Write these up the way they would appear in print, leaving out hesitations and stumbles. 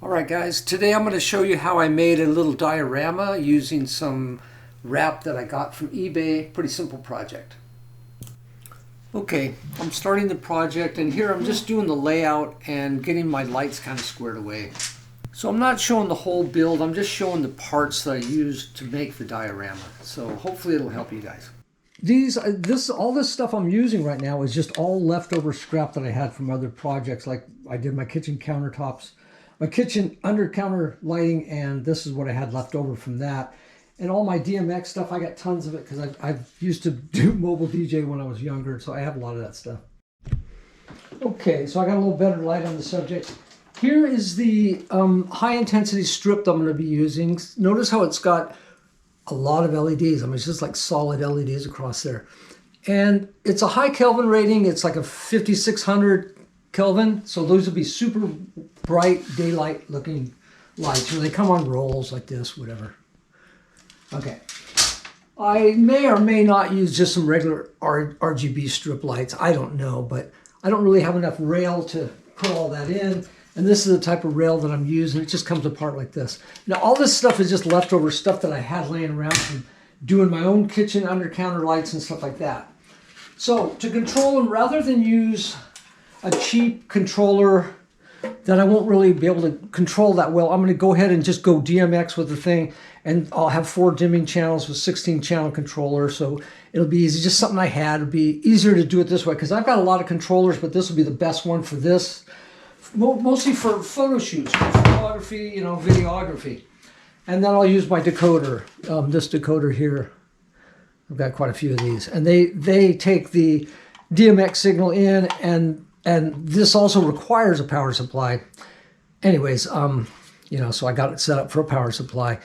Alright guys, today I'm going to show you how I made a little diorama using some wrap that I got from eBay. Pretty simple project. Okay, I'm starting the project and here I'm just doing the layout and getting my lights kind of squared away. So I'm not showing the whole build, I'm just showing the parts that I used to make the diorama. So hopefully it'll help you guys. All this stuff I'm using right now is just all leftover scrap that I had from other projects. Like I did my kitchen countertops, my kitchen under counter lighting, and this is what I had left over from that. And all my DMX stuff, I got tons of it because I used to do mobile DJ when I was younger, so I have a lot of that stuff. Okay, so I got a little better light on the subject. Here is the high intensity strip that I'm going to be using. Notice how it's got a lot of LEDs. I mean, it's just like solid LEDs across there. And it's a high Kelvin rating. It's like a 5600 Kelvin. So those will be super bright daylight looking lights. They come on rolls like this, whatever. Okay. I may or may not use just some regular RGB strip lights. I don't know, but I don't really have enough rail to put all that in. And this is the type of rail that I'm using. It just comes apart like this. Now, all this stuff is just leftover stuff that I had laying around from doing my own kitchen under counter lights and stuff like that. So to control them, rather than use a cheap controller that I won't really be able to control that well, I'm going to go ahead and just go DMX with the thing. And I'll have 4 dimming channels with 16 channel controller. So it'll be easy. Just something I had. It'll be easier to do it this way because I've got a lot of controllers, but this will be the best one for this. Mostly for photo shoots, for photography, videography. And then I'll use my decoder, this decoder here. I've got quite a few of these. And they take the DMX signal in, and this also requires a power supply. Anyways, so I got it set up for a power supply.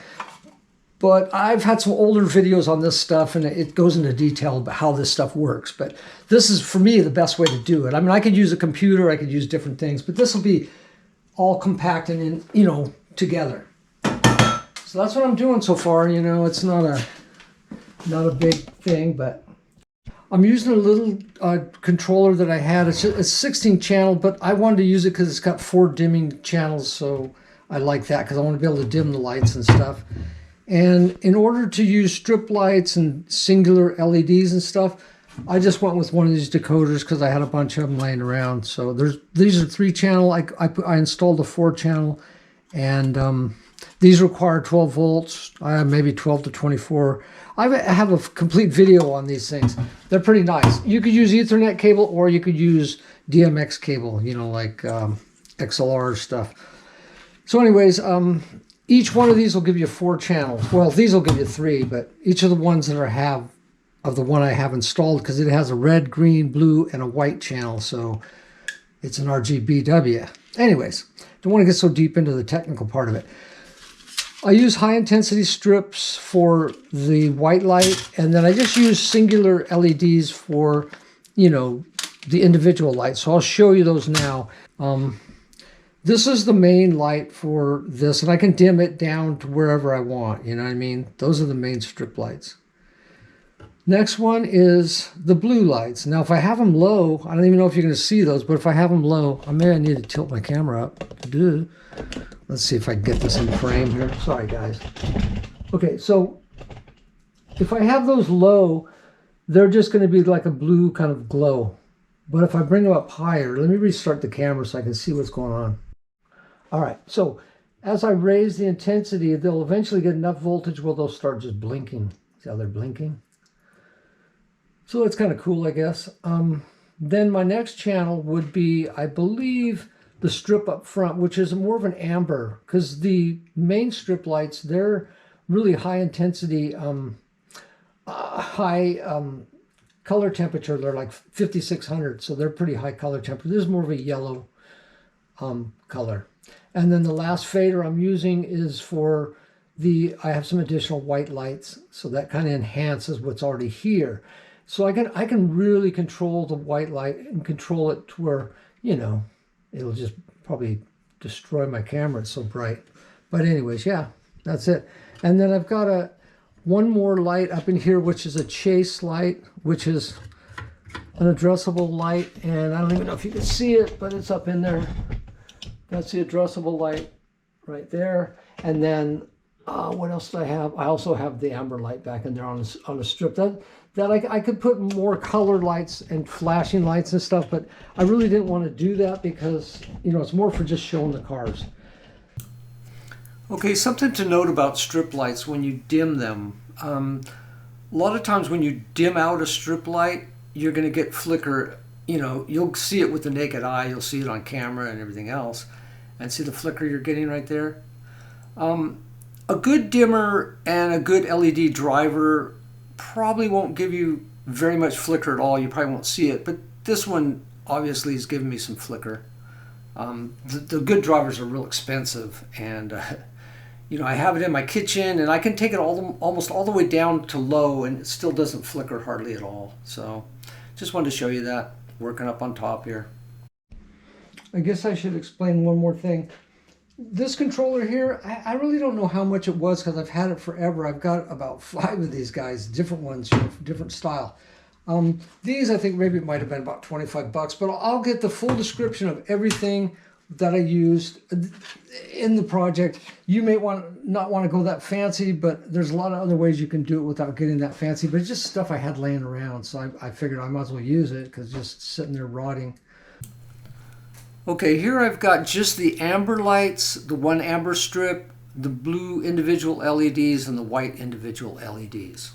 But I've had some older videos on this stuff, and it goes into detail about how this stuff works. But this is, for me, the best way to do it. I mean, I could use a computer, I could use different things, but this will be all compact and in, together. So that's what I'm doing so far. It's not a big thing, but I'm using a little controller that I had. It's 16 channel, but I wanted to use it because it's got 4 dimming channels, so I like that because I want to be able to dim the lights and stuff. And in order to use strip lights and singular LEDs and stuff, I just went with one of these decoders because I had a bunch of them laying around. So these are 3 channel. I installed a 4 channel, and these require 12 volts, maybe 12 to 24. I have a complete video on these things. They're pretty nice. You could use Ethernet cable or you could use DMX cable, like XLR stuff. So anyways, each one of these will give you 4 channels. Well, these will give you 3, but each of the ones that I have, of the one I have installed, because it has a red, green, blue, and a white channel, so it's an RGBW. Anyways, don't want to get so deep into the technical part of it. I use high intensity strips for the white light, and then I just use singular LEDs for, the individual lights. So I'll show you those now. This is the main light for this, and I can dim it down to wherever I want, you know what I mean? Those are the main strip lights. Next one is the blue lights. Now, if I have them low, I don't even know if you're going to see those, but if I have them low, I need to tilt my camera up. Let's see if I can get this in frame here. Sorry, guys. Okay, so if I have those low, they're just going to be like a blue kind of glow. But if I bring them up higher, let me restart the camera so I can see what's going on. All right, so as I raise the intensity, they'll eventually get enough voltage where they'll start just blinking. See how they're blinking? So it's kind of cool, I guess. Then my next channel would be, I believe, the strip up front, which is more of an amber, because the main strip lights, they're really high intensity, color temperature. They're like 5600, so they're pretty high color temperature. This is more of a yellow color. And then the last fader I'm using is for I have some additional white lights, so that kind of enhances what's already here. So I can really control the white light and control it to where, it'll just probably destroy my camera. It's so bright. But anyways, yeah, that's it. And then I've got one more light up in here, which is a chase light, which is an addressable light. And I don't even know if you can see it, but it's up in there. That's the addressable light. right there. And then what else do I have? I also have the amber light back in there on a strip. That I could put more color lights and flashing lights and stuff, but I really didn't want to do that because, you know, it's more for just showing the cars. Okay, something to note about strip lights when you dim them. A lot of times when you dim out a strip light, you're going to get flicker. You know, you'll see it with the naked eye. You'll see it on camera and everything else. And see the flicker you're getting right there? A good dimmer and a good LED driver probably won't give you very much flicker at all. You probably won't see it. But this one obviously is giving me some flicker. The good drivers are real expensive. And you know, I have it in my kitchen, and I can take it almost all the way down to low, and it still doesn't flicker hardly at all. So just wanted to show you that, working up on top here. I guess I should explain one more thing. This controller here, I really don't know how much it was because I've had it forever. I've got about 5 of these guys, different ones, you know, different style. These, I think maybe it might have been about 25 bucks, but I'll get the full description of everything that I used in the project. You may not want to go that fancy, but there's a lot of other ways you can do it without getting that fancy. But it's just stuff I had laying around, so I figured I might as well use it because just sitting there rotting. Okay, here I've got just the amber lights, the one amber strip, the blue individual LEDs, and the white individual LEDs.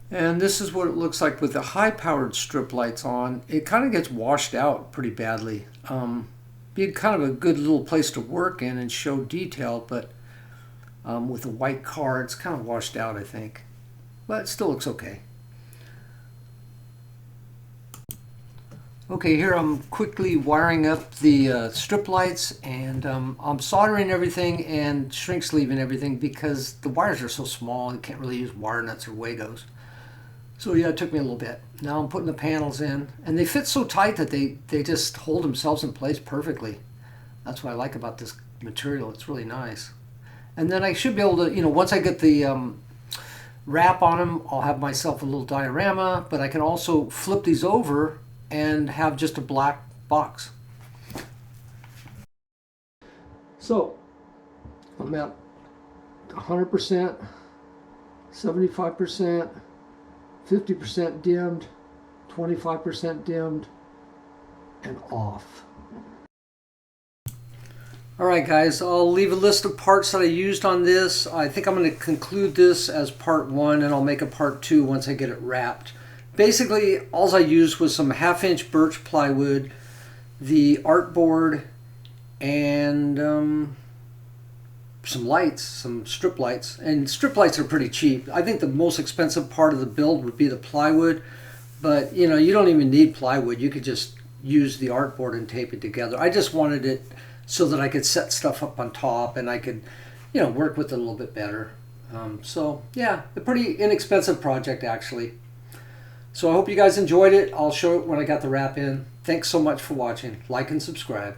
And this is what it looks like with the high-powered strip lights on. It kind of gets washed out pretty badly. Be kind of a good little place to work in and show detail, but with a white car, it's kind of washed out, I think. But it still looks okay. Okay, here I'm quickly wiring up the strip lights, and I'm soldering everything and shrink sleeving everything because the wires are so small, you can't really use wire nuts or Wagos. So yeah, it took me a little bit. Now I'm putting the panels in, and they fit so tight that they just hold themselves in place perfectly. That's what I like about this material. It's really nice. And then I should be able to, you know, once I get the wrap on them, I'll have myself a little diorama, but I can also flip these over and have just a black box. So I'm at 100%, 75%, 50% dimmed, 25% dimmed, and off. Alright guys, I'll leave a list of parts that I used on this. I think I'm going to conclude this as part 1, and I'll make a part 2 once I get it wrapped. Basically, all I used was some 1/2-inch birch plywood, the artboard, and some lights, some strip lights. And strip lights are pretty cheap. I think the most expensive part of the build would be the plywood, but you know, you don't even need plywood. You could just use the artboard and tape it together. I just wanted it so that I could set stuff up on top and I could, you know, work with it a little bit better. So yeah, a pretty inexpensive project actually. So I hope you guys enjoyed it. I'll show it when I got the wrap in. Thanks so much for watching. Like and subscribe.